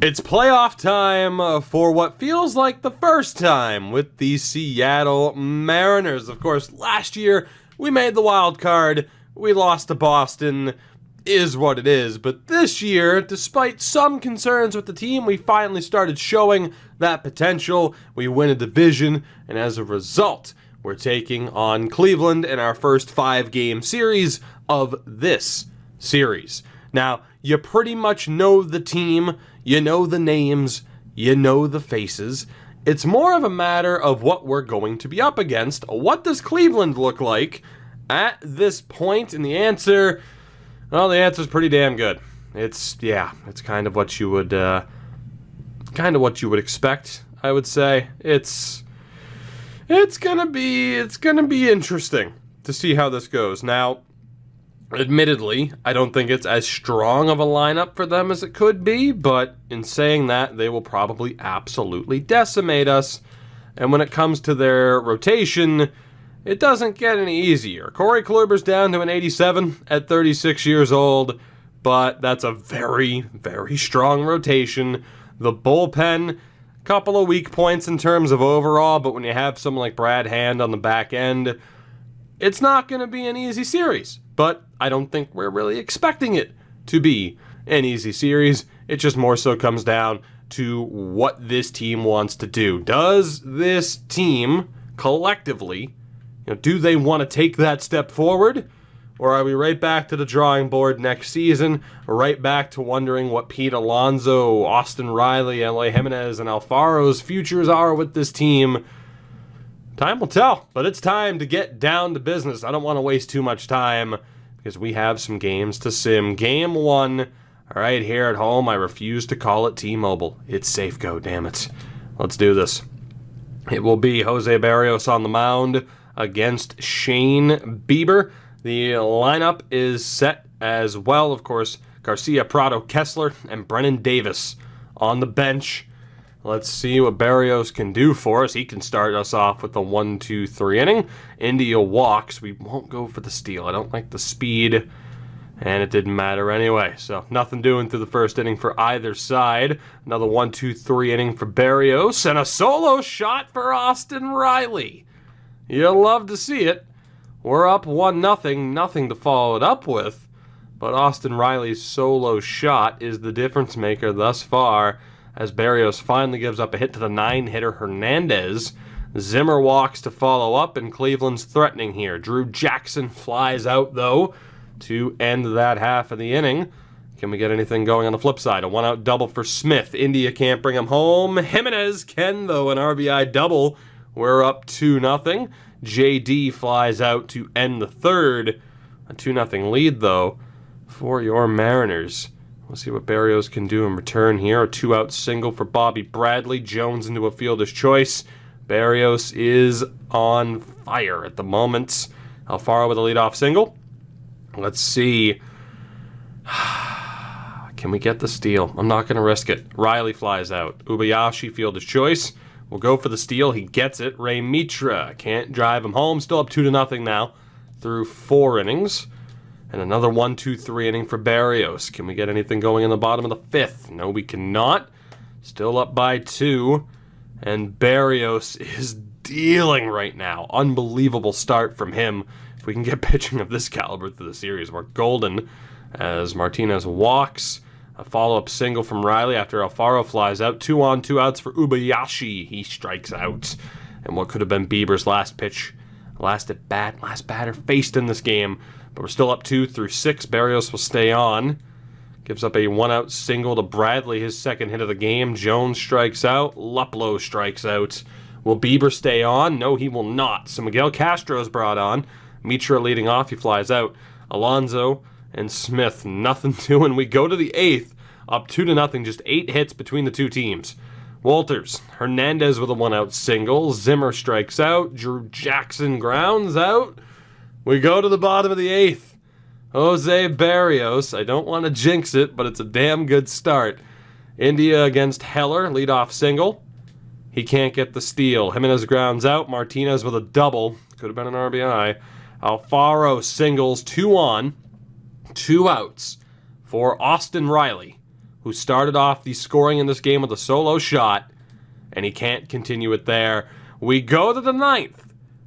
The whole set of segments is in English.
It's playoff time for what feels like the first time with the Seattle Mariners. Of course, last year we made the wild card. We lost to Boston. Is what it is. But this year, despite some concerns with the team, we finally started showing that potential. We win a division, and as a result, we're taking on Cleveland in our first 5-game series of this series. Now, you pretty much know the team, you know the names, you know the faces. It's more of a matter of what we're going to be up against. What does Cleveland look like at this point? And the answer is pretty damn good. It's kind of what you would expect, I would say. It's gonna be interesting to see how this goes. Now, admittedly, I don't think it's as strong of a lineup for them as it could be, but in saying that, they will probably absolutely decimate us. And when it comes to their rotation, it doesn't get any easier. Corey Kluber's down to an 87 at 36 years old, but that's a very, very strong rotation. The bullpen, couple of weak points in terms of overall, but when you have someone like Brad Hand on the back end, it's not going to be an easy series. But I don't think we're really expecting it to be an easy series. It just more so comes down to what this team wants to do. Does this team collectively, do they want to take that step forward? Or are we right back to the drawing board next season, right back to wondering what Pete Alonso, Austin Riley, L.A. Jimenez, and Alfaro's futures are with this team? Time will tell, but it's time to get down to business. I don't want to waste too much time because we have some games to sim. Game 1, right here at home. I refuse to call it T-Mobile. It's Safeco, damn it. Let's do this. It will be Jose Berrios on the mound against Shane Bieber. The lineup is set as well. Of course, Garcia, Prado, Kessler, and Brennan Davis on the bench. Let's see what Berrios can do for us. He can start us off with a 1-2-3 inning. India walks. We won't go for the steal. I don't like the speed, and it didn't matter anyway. So nothing doing through the first inning for either side. Another 1-2-3 inning for Berrios, and a solo shot for Austin Riley. You'll love to see it. We're up 1-0, nothing to follow it up with, but Austin Riley's solo shot is the difference maker thus far, as Berrios finally gives up a hit to the 9-hitter Hernandez. Zimmer walks to follow up, and Cleveland's threatening here. Drew Jackson flies out, though, to end that half of the inning. Can we get anything going on the flip side? A 1-out double for Smith. India can't bring him home. Jimenez can, though, an RBI double. We're up 2-0. JD flies out to end the third. A 2-0 lead, though, for your Mariners. We'll see what Berrios can do in return here. A 2-out single for Bobby Bradley. Jones into a fielder's choice. Berrios is on fire at the moment. Alfaro with a leadoff single. Let's see. Can we get the steal? I'm not going to risk it. Riley flies out. Ubayashi, fielder's choice. We'll go for the steal. He gets it. Ray Mitra can't drive him home. Still up 2-0 now through 4 innings. And another 1-2-3 inning for Berrios. Can we get anything going in the bottom of the 5th? No, we cannot. Still up by 2. And Berrios is dealing right now. Unbelievable start from him. If we can get pitching of this caliber through the series, we're golden. As Martinez walks. A follow-up single from Riley after Alfaro flies out. 2 on, 2 outs for Ubayashi. He strikes out. And what could have been Bieber's last pitch, last batter faced in this game. But we're still up 2 through 6. Berrios will stay on. Gives up a 1-out single to Bradley, his second hit of the game. Jones strikes out. Luplow strikes out. Will Bieber stay on? No, he will not. So Miguel Castro's brought on. Mitra leading off. He flies out. Alonso and Smith, nothing doing. We go to the 8th, up 2-0, just 8 hits between the two teams. Walters, Hernandez with a 1-out single. Zimmer strikes out. Drew Jackson grounds out. We go to the bottom of the 8th. Jose Berrios, I don't want to jinx it, but it's a damn good start. India against Heller, leadoff single. He can't get the steal. Jimenez grounds out. Martinez with a double. Could have been an RBI. Alfaro singles, 2 on, 2 outs for Austin Riley. who started off the scoring in this game with a solo shot, and he can't continue it there. We go to the 9th,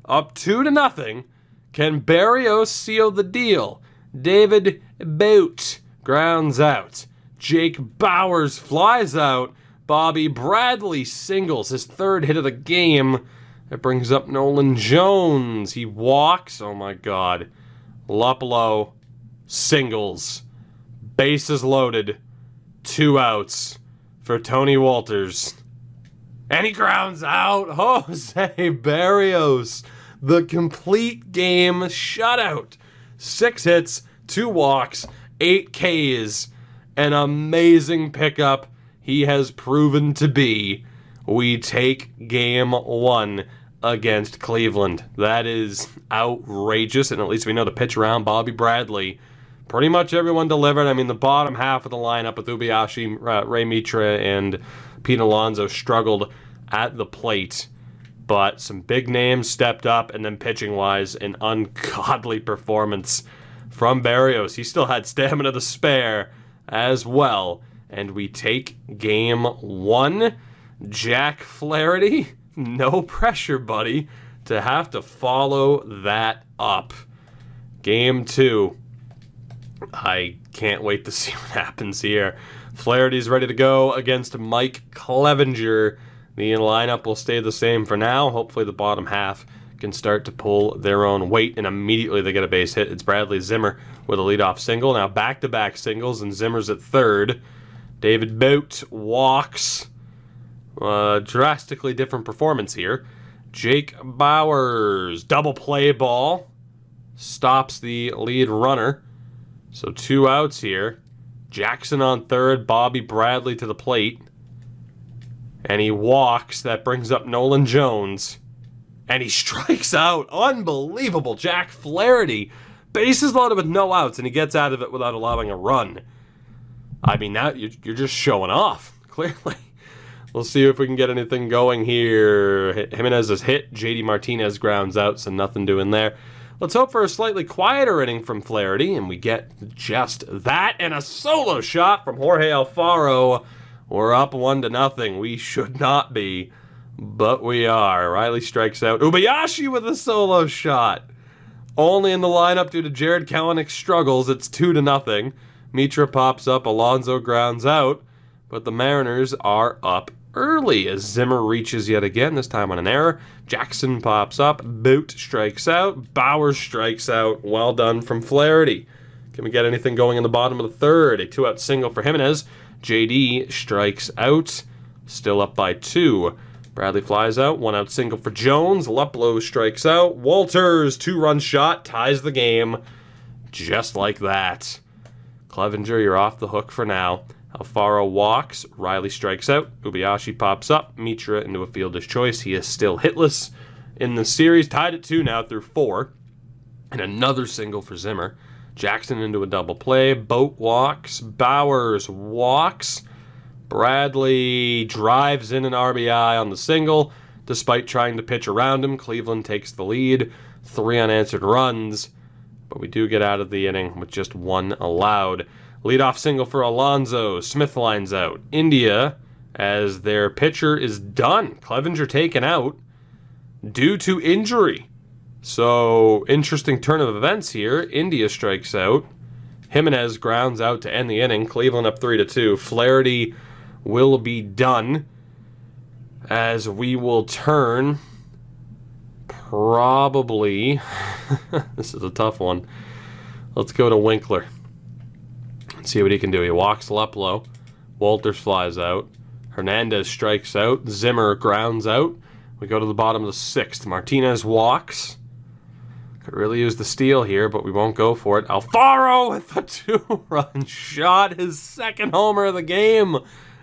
up 2-0. Can Berrios seal the deal? David Bout grounds out. Jake Bauers flies out. Bobby Bradley singles, his 3rd hit of the game. That brings up Nolan Jones. He walks. Oh my God. Luplow singles. Bases loaded. 2 outs for Tony Walters. And he grounds out Jose Berrios. The complete game shutout. 6 hits, 2 walks, 8 Ks. An amazing pickup he has proven to be. We take game 1 against Cleveland. That is outrageous, and at least we know to pitch around Bobby Bradley. Pretty much everyone delivered. I mean, the bottom half of the lineup with Ubayashi, Ray Mitra, and Pete Alonso struggled at the plate. But some big names stepped up, and then pitching-wise, an ungodly performance from Berrios. He still had stamina to spare as well. And we take game 1. Jack Flaherty, no pressure, buddy, to have to follow that up. Game 2. I can't wait to see what happens here. Flaherty's ready to go against Mike Clevenger. The lineup will stay the same for now. Hopefully the bottom half can start to pull their own weight, and immediately they get a base hit. It's Bradley Zimmer with a leadoff single. Now back-to-back singles, and Zimmer's at 3rd. David Bout walks. Drastically different performance here. Jake Bauers, double play ball. Stops the lead runner. So 2 outs here. Jackson on 3rd, Bobby Bradley to the plate. And he walks. That brings up Nolan Jones. And he strikes out. Unbelievable. Jack Flaherty. Bases loaded with no outs, and he gets out of it without allowing a run. I mean, now you're just showing off, clearly. We'll see if we can get anything going here. Jimenez is hit. JD Martinez grounds out, so nothing doing there. Let's hope for a slightly quieter inning from Flaherty, and we get just that and a solo shot from Jorge Alfaro. We're up 1-0. We should not be, but we are. Riley strikes out. Ubayashi with a solo shot. Only in the lineup due to Jared Kelenick's struggles. It's 2-0. Mitra pops up. Alonso grounds out, but the Mariners are up early as Zimmer reaches yet again, this time on an error. Jackson pops up. Bout strikes out. Bauers strikes out. Well done from Flaherty. Can we get anything going in the bottom of the 3rd? A 2-out single for Jimenez. JD strikes out. Still up by 2. Bradley flies out. 1-out single for Jones. Luplow strikes out. Walters, 2-run shot, ties the game. Just like that. Clevenger, you're off the hook for now. Alfaro walks. Riley strikes out. Ubayashi pops up. Mitra into a fielder's choice. He is still hitless in the series. Tied at 2 now through 4. And another single for Zimmer. Jackson into a double play. Boat walks. Bauers walks. Bradley drives in an RBI on the single. Despite trying to pitch around him, Cleveland takes the lead. 3 unanswered runs. But we do get out of the inning with just 1 allowed. Leadoff single for Alonso. Smith lines out. India, as their pitcher is done. Clevenger taken out due to injury. So, interesting turn of events here. India strikes out. Jimenez grounds out to end the inning. Cleveland up 3-2. Flaherty will be done as we will turn probably... This is a tough one. Let's go to Winkler. Let's see what he can do. He walks Luplow. Walters flies out. Hernandez strikes out. Zimmer grounds out. We go to the bottom of the 6th. Martinez walks. Could really use the steal here, but we won't go for it. Alfaro with a 2-run shot. His 2nd homer of the game.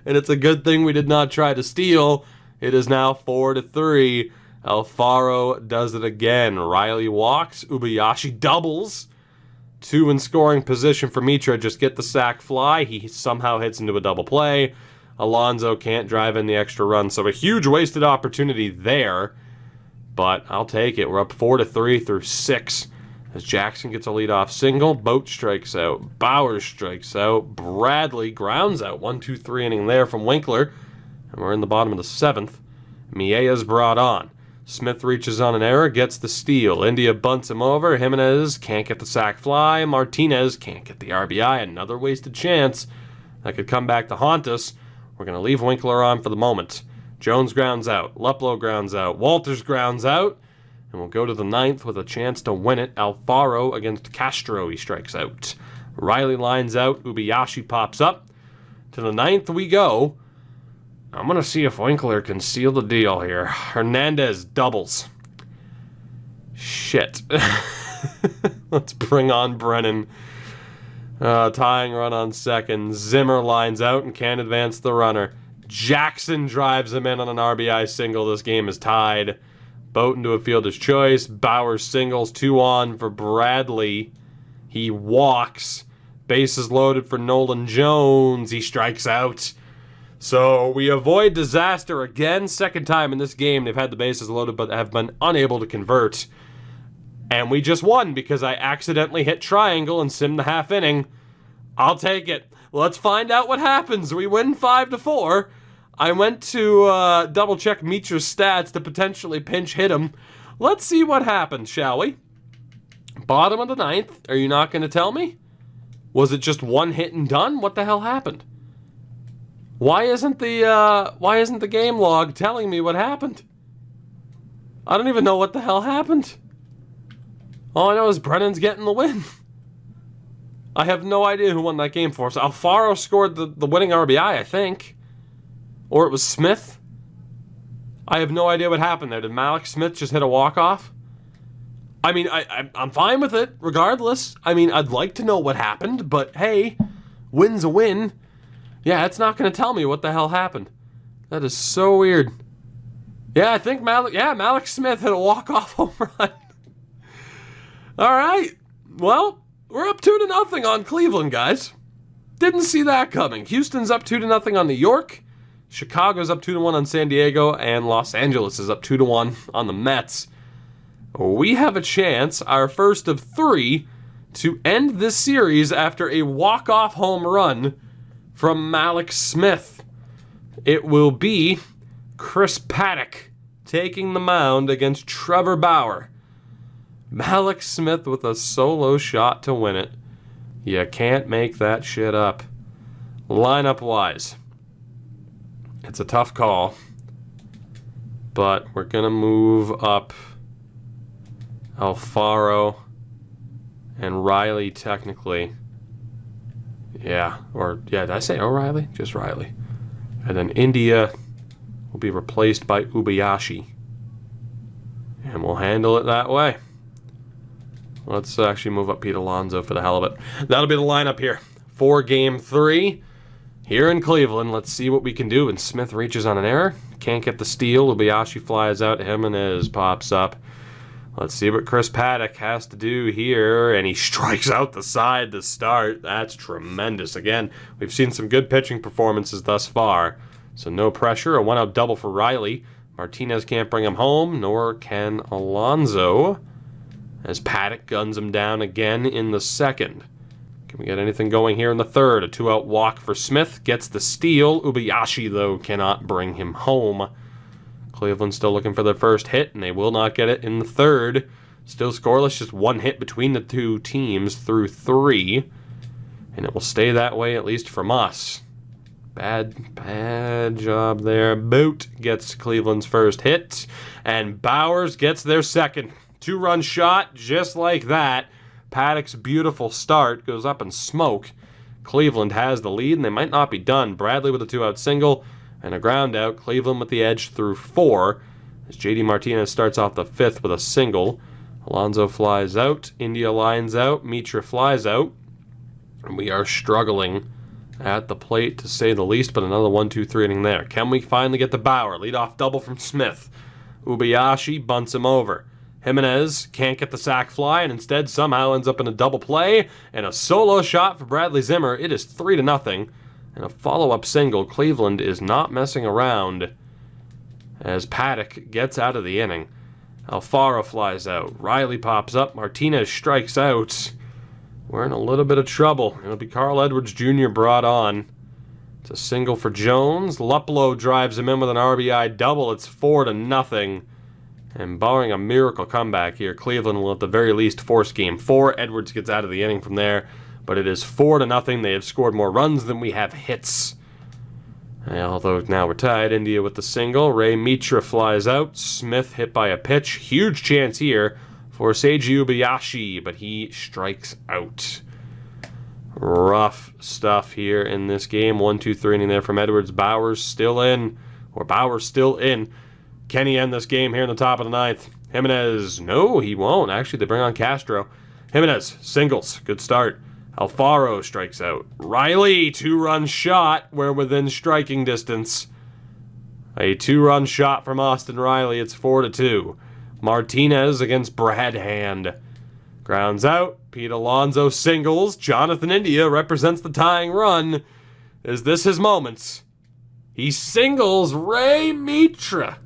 And it's a good thing we did not try to steal. It is now 4-3. Alfaro does it again. Riley walks. Ubayashi doubles. 2 in scoring position for Mitra. Just get the sac fly. He somehow hits into a double play. Alonso can't drive in the extra run. So a huge wasted opportunity there. But I'll take it. We're up 4-3 through 6 As Jackson gets a leadoff single, Boat strikes out, Bowers strikes out, Bradley grounds out. 1-2-3 inning there from Winkler. And we're in the bottom of the 7th. Miella's brought on. Smith reaches on an error, gets the steal. India bunts him over. Jimenez can't get the sac fly. Martinez can't get the RBI. Another wasted chance that could come back to haunt us. We're going to leave Winkler on for the moment. Jones grounds out. Luplow grounds out. Walters grounds out. And we'll go to the 9th with a chance to win it. Alfaro against Castro. He strikes out. Riley lines out. Ubayashi pops up. To the 9th we go. I'm going to see if Winkler can seal the deal here. Hernandez doubles. Shit. Let's bring on Brennan. Tying run on second. Zimmer lines out and can't advance the runner. Jackson drives him in on an RBI single. This game is tied. Boat into a fielder's choice. Bowers singles. 2 on for Bradley. He walks. Bases loaded for Nolan Jones. He strikes out. So we avoid disaster again. Second time in this game they've had the bases loaded but have been unable to convert. And we just won because I accidentally hit triangle and simmed the half inning. I'll take it. Let's find out what happens. We win 5-4. I went to double check Mitra's stats to potentially pinch hit him. Let's see what happens, shall we? Bottom of the 9th. Are you not going to tell me? Was it just one hit and done? What the hell happened? Why isn't the game log telling me what happened? I don't even know what the hell happened. All I know is Brennan's getting the win. I have no idea who won that game for us. Alfaro scored the winning RBI, I think. Or it was Smith. I have no idea what happened there. Did Malik Smith just hit a walk-off? I mean, I'm fine with it, regardless. I mean, I'd like to know what happened, but hey, win's a win. Yeah, it's not going to tell me what the hell happened. That is so weird. Yeah, I think Malik Smith hit a walk-off home run. All right. Well, we're up 2-0 on Cleveland, guys. Didn't see that coming. Houston's up 2-0 on New York. Chicago's up 2-1 on San Diego, and Los Angeles is up 2-1 on the Mets. We have a chance, our first of 3, to end this series after a walk-off home run from Malik Smith. It will be Chris Paddock taking the mound against Trevor Bauer. Malik Smith with a solo shot to win it. You can't make that shit up. Lineup-wise, it's a tough call, but we're going to move up Alfaro and Riley technically. Did I say O'Reilly? Just Riley. And then India will be replaced by Ubayashi. And we'll handle it that way. Let's actually move up Pete Alonso for the hell of it. That'll be the lineup here for Game 3 here in Cleveland. Let's see what we can do. And Smith reaches on an error. Can't get the steal. Ubayashi flies out. Jimenez pops up. Let's see what Chris Paddock has to do here. And he strikes out the side to start. That's tremendous. Again, we've seen some good pitching performances thus far. So no pressure. A one-out double for Riley. Martinez can't bring him home, nor can Alonso, as Paddock guns him down again in the second. Can we get anything going here in the third? A 2-out walk for Smith. Gets the steal. Ubayashi, though, cannot bring him home. Cleveland still looking for their first hit, and they will not get it in the third. Still scoreless, just one hit between the two teams through 3. And it will stay that way, at least from us. Bad job there. Boot gets Cleveland's first hit, and Bowers gets their second. 2-run shot, just like that. Paddock's beautiful start goes up in smoke. Cleveland has the lead, and they might not be done. Bradley with a 2-out single and a ground out. Cleveland with the edge through 4. As J.D. Martinez starts off the 5th with a single. Alonso flies out. India lines out. Mitra flies out. And we are struggling at the plate, to say the least, but another 1-2-3 inning there. Can we finally get the Bauer? Leadoff double from Smith. Ubayashi bunts him over. Jimenez can't get the sac fly and instead somehow ends up in a double play and a solo shot for Bradley Zimmer. It is 3-0 and a follow-up single. Cleveland is not messing around as Paddock gets out of the inning. Alfaro flies out. Riley pops up. Martinez strikes out. We're in a little bit of trouble. It'll be Carl Edwards Jr. brought on. It's a single for Jones. Luplow drives him in with an RBI double. It's 4-0. And barring a miracle comeback here, Cleveland will at the very least force game 4. Edwards gets out of the inning from there. But it is 4-0. They have scored more runs than we have hits. Although now we're tied. India with the single. Ray Mitra flies out. Smith hit by a pitch. Huge chance here for Seiji Ubayashi, but he strikes out. Rough stuff here in this game. 1-2-3 inning there from Edwards. Bowers still in. Can he end this game here in the top of the 9th? Jimenez, no, he won't. Actually, they bring on Castro. Jimenez, singles. Good start. Alfaro strikes out. Riley, 2-run shot. We're within striking distance. A 2-run shot from Austin Riley. It's 4-2. Martinez against Brad Hand. Grounds out. Pete Alonso singles. Jonathan India represents the tying run. Is this his moment? He singles Ray Mitra.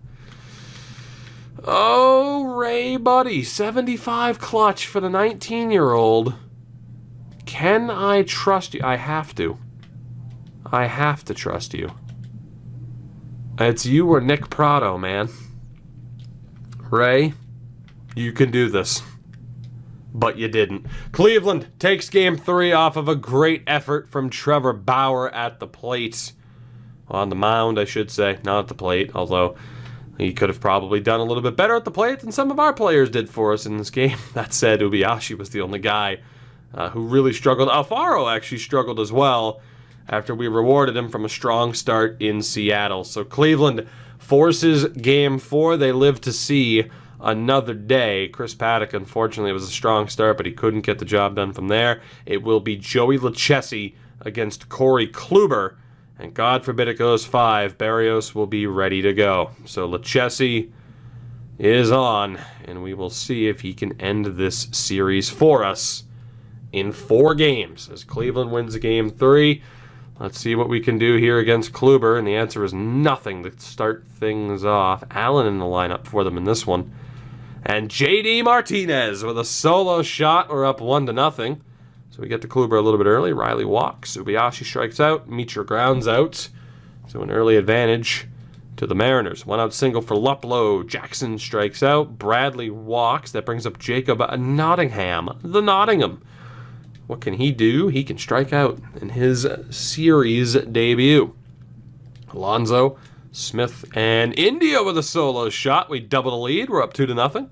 Oh, Ray, buddy. 75 clutch for the 19-year-old. Can I trust you? I have to. I have to trust you. It's you or Nick Prado, man. Ray, you can do this. But you didn't. Cleveland takes game 3 off of a great effort from Trevor Bauer at the plate. On the mound, I should say. Not at the plate, although he could have probably done a little bit better at the plate than some of our players did for us in this game. That said, Ubayashi was the only guy who really struggled. Alfaro actually struggled as well after we rewarded him from a strong start in Seattle. So Cleveland forces game 4. They live to see another day. Chris Paddock, unfortunately, it was a strong start, but he couldn't get the job done from there. It will be Joey Lucchesi against Corey Kluber, and God forbid it goes 5. Barrios will be ready to go. So Lucchesi is on, and we will see if he can end this series for us in 4 games as Cleveland wins game 3. Let's see what we can do here against Kluber, and the answer is nothing to start things off. Allen in the lineup for them in this one. And J.D. Martinez with a solo shot. We're up 1-0. So we get to Kluber a little bit early. Riley walks. Ubayashi strikes out. Mitra grounds out. So an early advantage to the Mariners. 1-out single for Luplow. Jackson strikes out. Bradley walks. That brings up Jacob Nottingham. The Nottingham. What can he do? He can strike out in his series debut. Alonso, Smith, and India with a solo shot. We double the lead. We're up 2-0.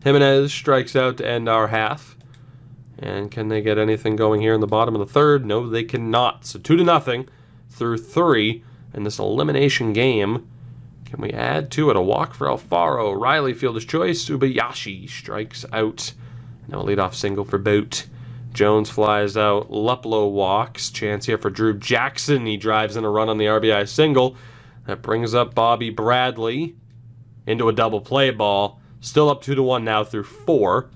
Jimenez strikes out to end our half. And can they get anything going here in the bottom of the 3rd? No, they cannot. So 2-0 through 3 in this elimination game. Can we add to it? A walk for Alfaro. Riley fielder's choice. Ubayashi strikes out. Now a leadoff single for Boot. Jones flies out. Luplow walks. Chance here for Drew Jackson. He drives in a run on the RBI single. That brings up Bobby Bradley into a double play ball. Still up 2-1 now through 4.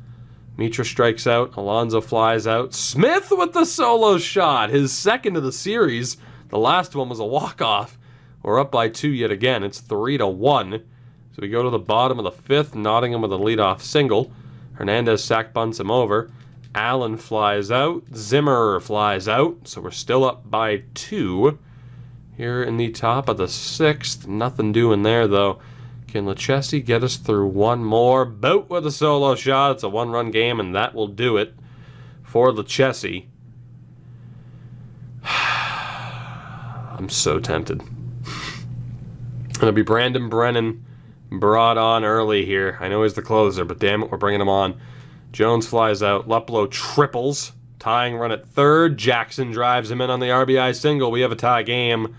Mitra strikes out. Alonso flies out. Smith with the solo shot. His 2nd of the series. The last one was a walk-off. We're up by 2 yet again. It's 3-1. So we go to the bottom of the 5th. Nottingham with a leadoff single. Hernandez sack bunts him over. Allen flies out. Zimmer flies out. So we're still up by 2. Here in the top of the 6th. Nothing doing there, though. Can Lucchesi get us through one more? Boat with a solo shot. It's a 1-run game, and that will do it for Lucchesi. I'm so tempted. It'll be Brandon Brennan brought on early here. I know he's the closer, but damn it, we're bringing him on. Jones flies out. Luplow triples. Tying run at 3rd. Jackson drives him in on the RBI single. We have a tie game.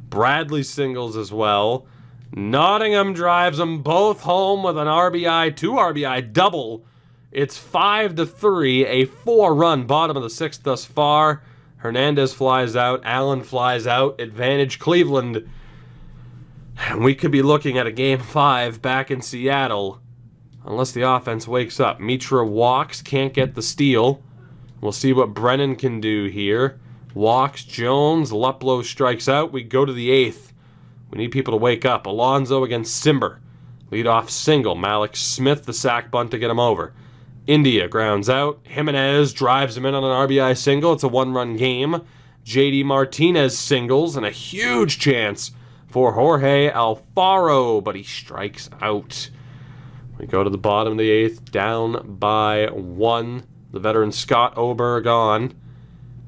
Bradley singles as well. Nottingham drives them both home with an RBI, 2 RBI double. It's 5-3, a 4-run bottom of the 6th thus far. Hernandez flies out. Allen flies out. Advantage Cleveland. And we could be looking at a game 5 back in Seattle unless the offense wakes up. Mitra walks, can't get the steal. We'll see what Brennan can do here. Walks, Jones, Luplow strikes out. We go to the 8th. We need people to wake up. Alonso against Simber. Leadoff single. Malik Smith, the sac bunt to get him over. India grounds out. Jimenez drives him in on an RBI single. It's a one-run game. JD Martinez singles, and a huge chance for Jorge Alfaro, but he strikes out. We go to the bottom of the 8th, down by 1. The veteran Scott Oberg on.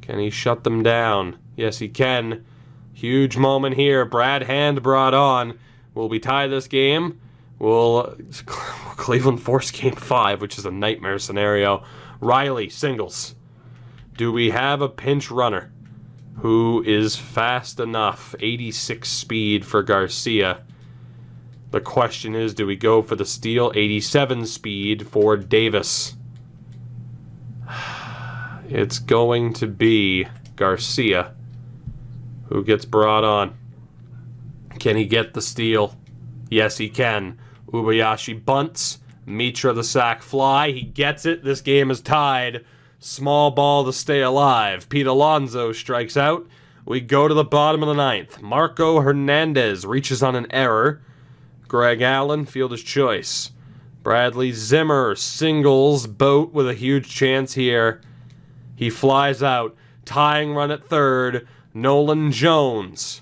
Can he shut them down? Yes, he can. Huge moment here. Brad Hand brought on. Will we tie this game? Will Cleveland force game 5, which is a nightmare scenario. Riley singles. Do we have a pinch runner who is fast enough? 86 speed for Garcia. The question is, do we go for the steal? 87 speed for Davis. It's going to be Garcia who gets brought on. Can he get the steal? Yes, he can. Ubayashi bunts. Mitra the sac fly. He gets it. This game is tied. Small ball to stay alive. Pete Alonso strikes out. We go to the bottom of the 9th. Marco Hernandez reaches on an error. Greg Allen, fielder's choice. Bradley Zimmer singles. Boat with a huge chance here. He flies out. Tying run at third. Nolan Jones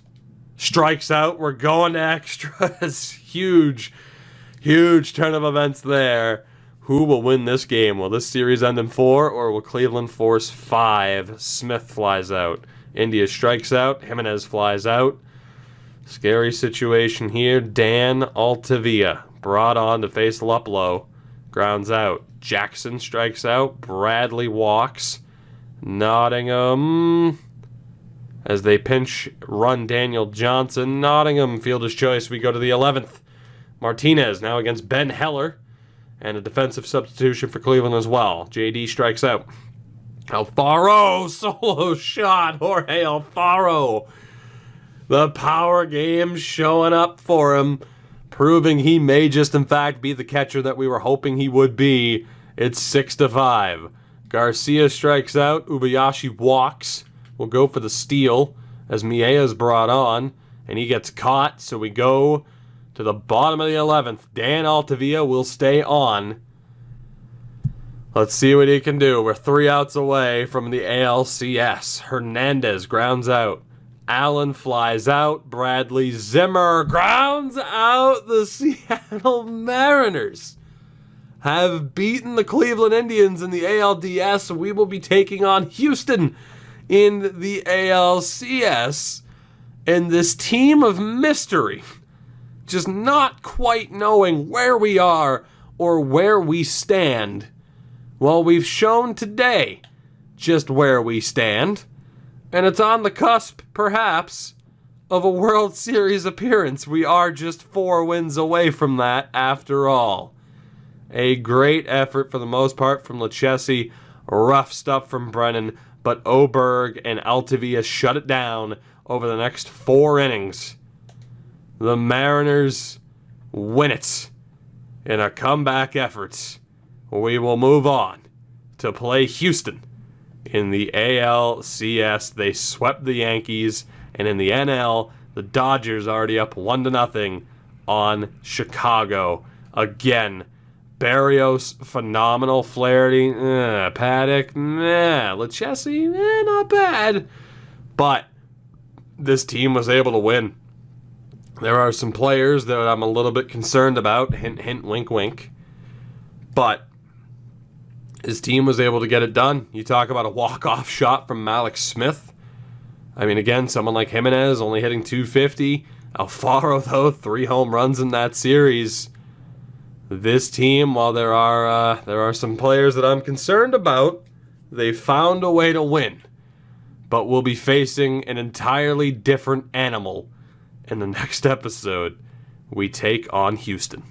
strikes out. We're going to extras. Huge turn of events there. Who will win this game? Will this series end in 4, or will Cleveland force 5? Smith flies out. India strikes out. Jimenez flies out. Scary situation here. Dan Altavia brought on to face Luplow. Grounds out. Jackson strikes out. Bradley walks. Nottingham, as they pinch run Daniel Johnson. Nottingham, fielder's choice. We go to the 11th. Martinez now against Ben Heller. And a defensive substitution for Cleveland as well. JD strikes out. Alfaro, solo shot. Jorge Alfaro. The power game showing up for him. Proving he may just in fact be the catcher that we were hoping he would be. It's 6-5. Garcia strikes out. Ubayashi walks. We'll go for the steal as Miea's brought on. And he gets caught, so we go to the bottom of the 11th. Dan Altavia will stay on. Let's see what he can do. We're 3 outs away from the ALCS. Hernandez grounds out. Allen flies out. Bradley Zimmer grounds out. The Seattle Mariners have beaten the Cleveland Indians in the ALDS. We will be taking on Houston in the ALCS. And this team of mystery, just not quite knowing where we are or where we stand. Well, we've shown today just where we stand, and it's on the cusp, perhaps, of a World Series appearance. We are just 4 wins away from that, after all. A great effort for the most part from Lucchesi, rough stuff from Brennan, but Oberg and Altavia shut it down over the next 4 innings. The Mariners win it in a comeback effort. We will move on to play Houston in the ALCS. They swept the Yankees, and in the NL, the Dodgers already up 1-0 on Chicago. Again, Barrios, phenomenal. Flaherty, Paddock, Lucchesi, not bad. But this team was able to win. There are some players that I'm a little bit concerned about. Hint, hint, wink, wink. But his team was able to get it done. You talk about a walk-off shot from Malik Smith. I mean, again, someone like Jimenez only hitting .250. Alfaro, though, 3 home runs in that series. This team, while there are some players that I'm concerned about, they found a way to win. But we'll be facing an entirely different animal in the next episode. We take on Houston.